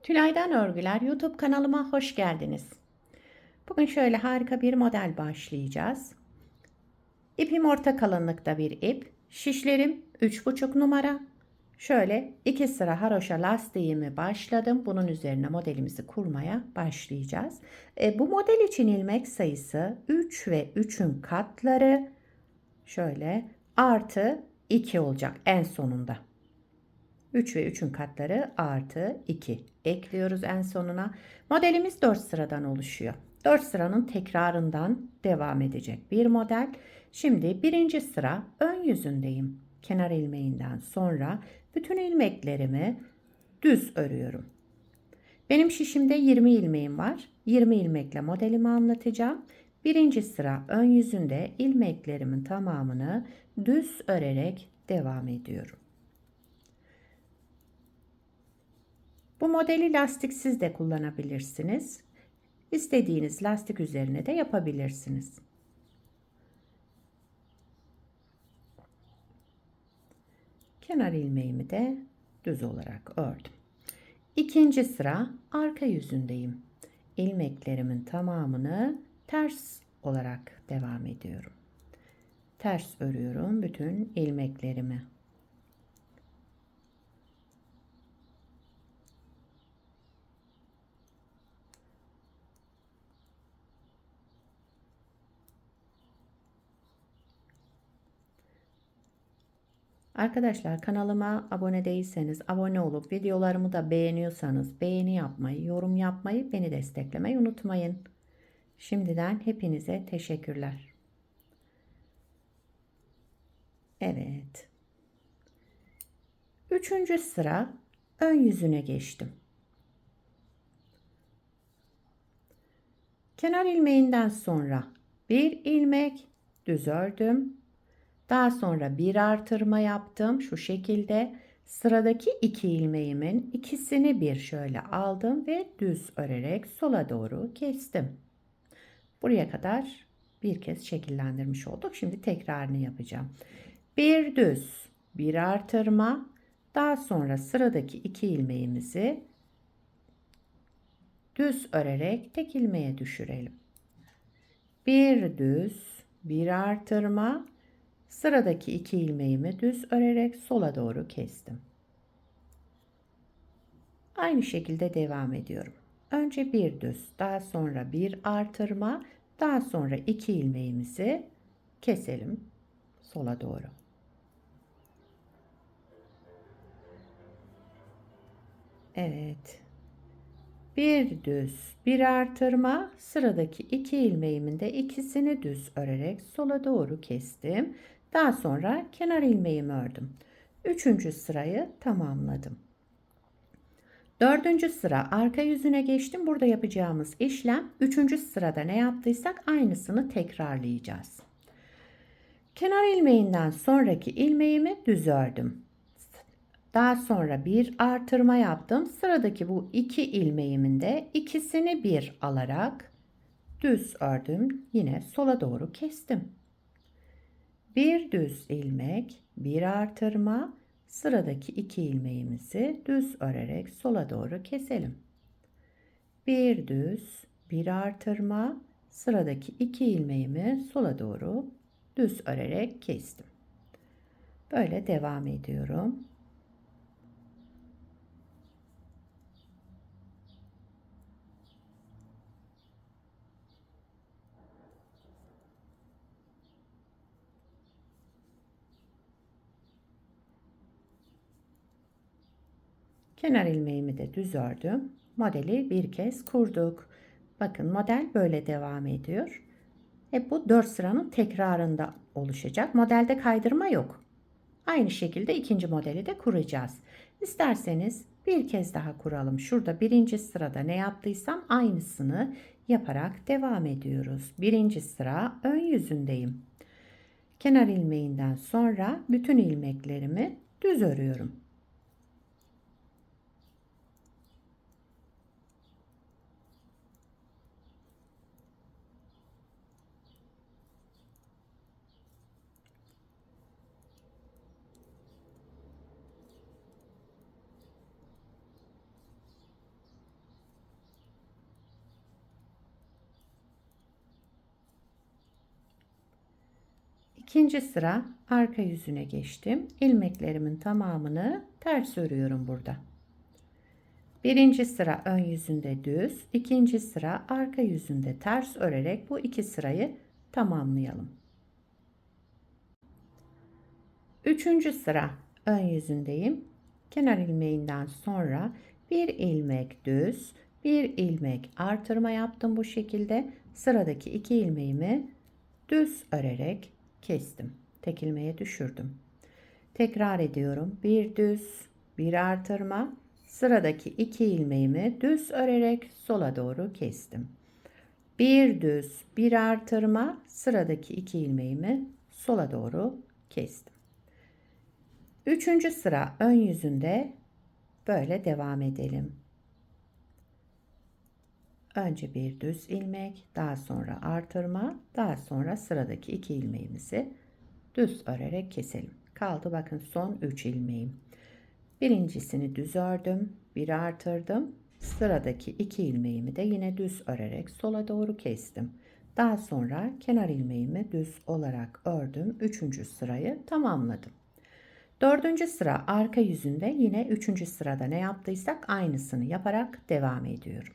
Tülay'dan Örgüler YouTube kanalıma hoş geldiniz. Bugün şöyle harika bir model başlayacağız. İpim orta kalınlıkta bir ip. Şişlerim 3,5 numara. Şöyle 2 sıra haroşa lastiğimi başladım. Bunun üzerine modelimizi kurmaya başlayacağız. Bu model için ilmek sayısı 3 ve 3'ün katları şöyle artı 2 olacak en sonunda. 3 ve 3'ün katları artı 2 ekliyoruz en sonuna. Modelimiz 4 sıradan oluşuyor. 4 sıranın tekrarından devam edecek bir model. Şimdi birinci sıra ön yüzündeyim. Kenar ilmeğinden sonra bütün ilmeklerimi düz örüyorum. Benim şişimde 20 ilmeğim var. 20 ilmekle modelimi anlatacağım. Birinci sıra ön yüzünde ilmeklerimin tamamını düz örerek devam ediyorum. Bu modeli lastiksiz de kullanabilirsiniz. İstediğiniz lastik üzerine de yapabilirsiniz. Kenar ilmeğimi de düz olarak ördüm. İkinci sıra arka yüzündeyim. İlmeklerimin tamamını ters olarak devam ediyorum. Ters örüyorum bütün ilmeklerimi. Arkadaşlar kanalıma abone değilseniz abone olup videolarımı da beğeniyorsanız beğeni yapmayı, yorum yapmayı, beni desteklemeyi unutmayın. Şimdiden hepinize teşekkürler. Evet. Üçüncü sıra ön yüzüne geçtim. Kenar ilmeğinden sonra bir ilmek düz ördüm. Daha sonra bir artırma yaptım. Şu şekilde sıradaki iki ilmeğimin ikisini bir şöyle aldım ve düz örerek sola doğru kestim. Buraya kadar bir kez şekillendirmiş olduk. Şimdi tekrarını yapacağım. Bir düz, bir artırma, daha sonra sıradaki iki ilmeğimizi düz örerek tek ilmeğe düşürelim. Bir düz, bir artırma, sıradaki iki ilmeğimi düz örerek sola doğru kestim. Aynı şekilde devam ediyorum. Önce bir düz, daha sonra bir artırma, daha sonra iki ilmeğimizi keselim sola doğru. Evet. Bir düz, bir artırma, sıradaki iki ilmeğimin de ikisini düz örerek sola doğru kestim. Daha sonra kenar ilmeğimi ördüm. Üçüncü sırayı tamamladım. Dördüncü sıra arka yüzüne geçtim. Burada yapacağımız işlem üçüncü sırada ne yaptıysak aynısını tekrarlayacağız. Kenar ilmeğinden sonraki ilmeğimi düz ördüm. Daha sonra bir artırma yaptım. Sıradaki bu iki ilmeğimin de ikisini bir alarak düz ördüm. Yine sola doğru kestim. Bir düz ilmek, bir artırma, sıradaki iki ilmeğimizi düz örerek sola doğru keselim. Bir düz, bir artırma, sıradaki iki ilmeğimi sola doğru düz örerek kestim. Böyle devam ediyorum. Kenar ilmeğimi de düz ördüm. Modeli bir kez kurduk. Bakın model böyle devam ediyor. Bu 4 sıranın tekrarında oluşacak. Modelde kaydırma yok. Aynı şekilde ikinci modeli de kuracağız. İsterseniz bir kez daha kuralım. Şurada birinci sırada ne yaptıysam aynısını yaparak devam ediyoruz. Birinci sıra ön yüzündeyim. Kenar ilmeğinden sonra bütün ilmeklerimi düz örüyorum. İkinci sıra arka yüzüne geçtim. İlmeklerimin tamamını ters örüyorum burada. Birinci sıra ön yüzünde düz, ikinci sıra arka yüzünde ters örerek bu iki sırayı tamamlayalım. Üçüncü sıra ön yüzündeyim. Kenar ilmeğinden sonra bir ilmek düz, bir ilmek artırma yaptım bu şekilde. Sıradaki iki ilmeğimi düz örerek kestim. Tek ilmeğe düşürdüm. Tekrar ediyorum. Bir düz, bir artırma. Sıradaki iki ilmeğimi düz örerek sola doğru kestim. Bir düz, bir artırma. Sıradaki iki ilmeğimi sola doğru kestim. Üçüncü sıra ön yüzünde böyle devam edelim. Önce bir düz ilmek, daha sonra artırma, daha sonra sıradaki iki ilmeğimizi düz örerek keselim. Kaldı bakın son 3 ilmeğim. Birincisini düz ördüm, bir artırdım. Sıradaki iki ilmeğimi de yine düz örerek sola doğru kestim. Daha sonra kenar ilmeğimi düz olarak ördüm. Üçüncü sırayı tamamladım. Dördüncü sıra arka yüzünde yine üçüncü sırada ne yaptıysak aynısını yaparak devam ediyorum.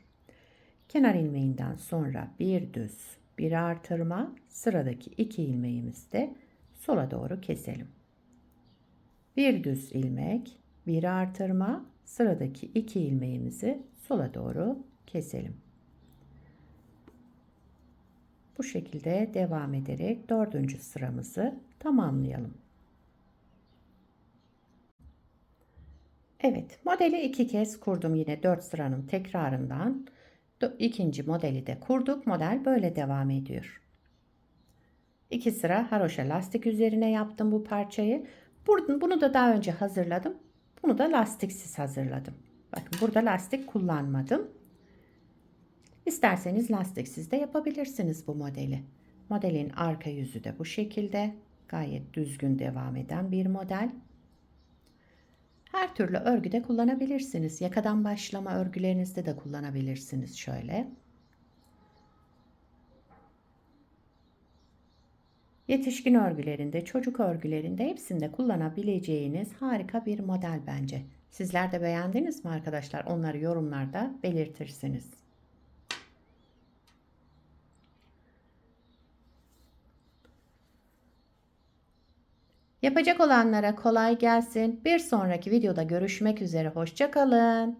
Kenar ilmeğinden sonra bir düz, bir artırma, sıradaki iki ilmeğimizi de sola doğru keselim. Bir düz ilmek, bir artırma, sıradaki iki ilmeğimizi sola doğru keselim. Bu şekilde devam ederek dördüncü sıramızı tamamlayalım. Evet, modeli iki kez kurdum yine 4 sıranın tekrarından. İkinci modeli de kurduk. Model böyle devam ediyor. 2 sıra haroşa lastik üzerine yaptım bu parçayı. Bunu da daha önce hazırladım. Bunu da lastiksiz hazırladım. Bakın burada lastik kullanmadım. İsterseniz lastiksiz de yapabilirsiniz bu modeli. Modelin arka yüzü de bu şekilde. Gayet düzgün devam eden bir model. Her türlü örgüde kullanabilirsiniz. Yakadan başlama örgülerinizde de kullanabilirsiniz şöyle. Yetişkin örgülerinde, çocuk örgülerinde hepsinde kullanabileceğiniz harika bir model bence. Sizler de beğendiniz mi arkadaşlar? Onları yorumlarda belirtirsiniz. Yapacak olanlara kolay gelsin. Bir sonraki videoda görüşmek üzere. Hoşça kalın.